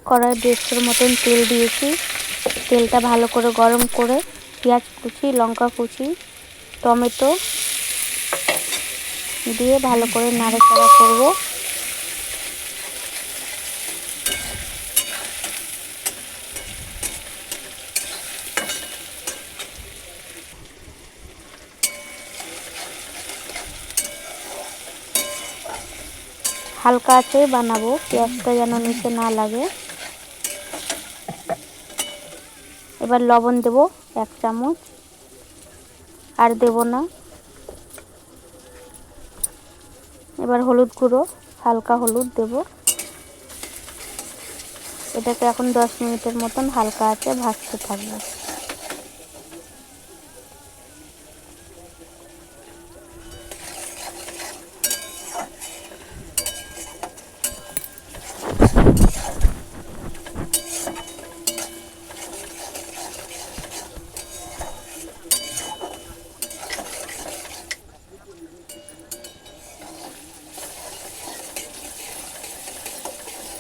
কড়াইয়ে 150 মতন তেল দিয়েছি। তেলটা ভালো করে গরম করে পেঁয়াজ কুচি, লঙ্কা কুচি, টমেটো দিয়ে ভালো করে নাড়াচাড়া করব। হালকা আঁচে বানাবো, পেঁয়াজটা যেন নিচে না লাগে। এবার লবণ দেব 1 চামচ, আর দেব না। এবার হলুদ গুঁড়ো, হালকা হলুদ দেব। এটাকে এখন 10 মিনিটের মতন হালকা আঁচে ভাজতে থাকবো।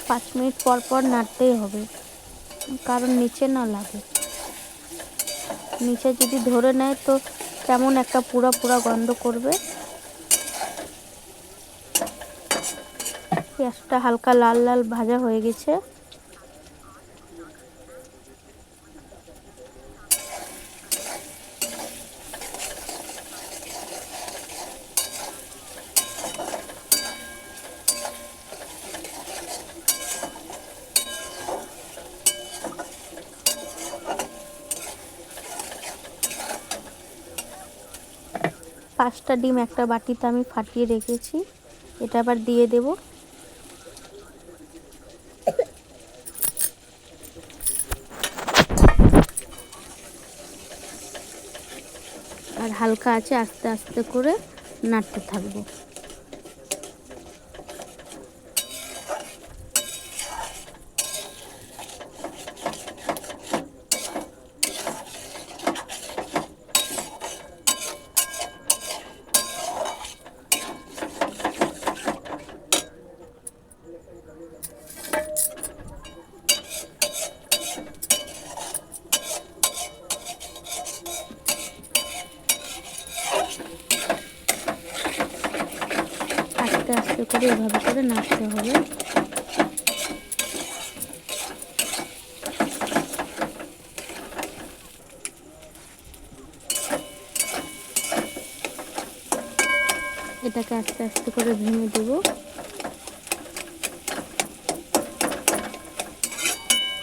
পাঁচ মিনিট পর পর নাড়তেই হবে, কারণ নিচে না লাগে। নিচে যদি ধরে নেয় তো কেমন একটা পুড়া পুড়া গন্ধ করবে। পেঁয়াজটা হালকা লাল লাল ভাজা হয়ে গেছে। পাঁচটা ডিম একটা বাটিতে আমি ফাটিয়ে রেখেছি, এটা আবার দিয়ে দেব। আর হালকা আছে আস্তে আস্তে করে নাড়তে থাকবো। আস্তে আস্তে করে এভাবে করে নাড়তে হবে। এটাকে আস্তে আস্তে করে ভেঙে দেব।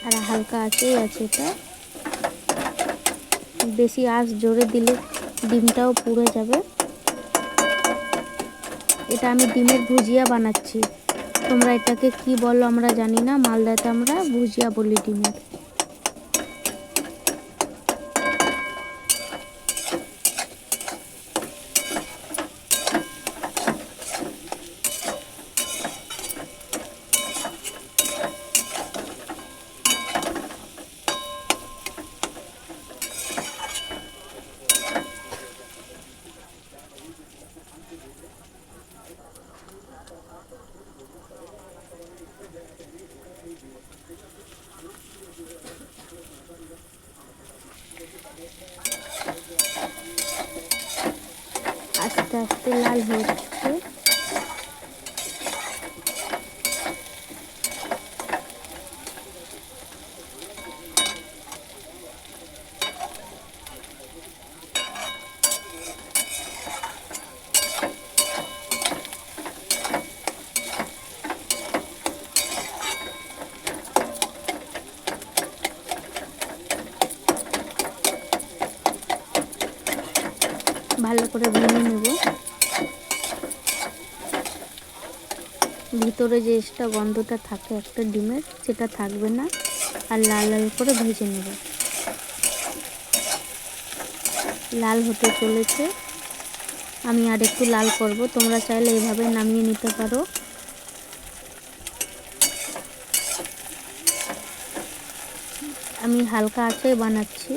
আর হালকা আঁচেই আছে এটা, বেশি আঁচ জোরে দিলে ডিমটাও পুড়ে যাবে। এটা আমি ডিমের ভুজিয়া বানাচ্ছি, তোমরা এটাকে কি বলো আমরা জানি না, মালদাতে আমরা ভুজিয়া বলি ডিমের। আস্তে আস্তে লাল হচ্ছে। ভালো করে ভেঙে নেব। ভিতরে যে এক্সট্রা গন্ধটা থাকে একটা ডিমের, সেটা থাকবে না। আর লাল লাল করে ভেজে নেব। লাল হতে চলেছে, আমি আর একটু লাল করব, তোমরা চাইলে এভাবে নামিয়ে নিতে পারো। আমি হালকা আঁচে বানাচ্ছি।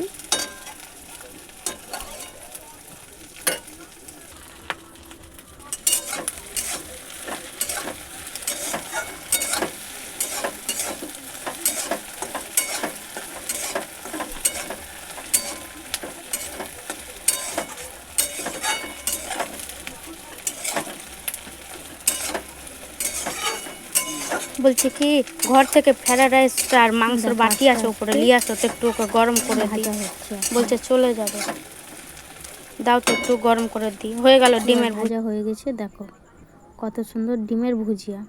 বলছি কি ঘর থেকে ফ্রাইড রাইসটা আর মাংসের বাটি আছে উপরে নিয়ে আসো তো, একটু ওকে গরম করে দিই। বলছে চলে যাবে, দাও তো একটু গরম করে দিই। হয়ে গেল ডিমের ভাজা হয়ে গেছে, দেখো কত সুন্দর ডিমের ভুজিয়া।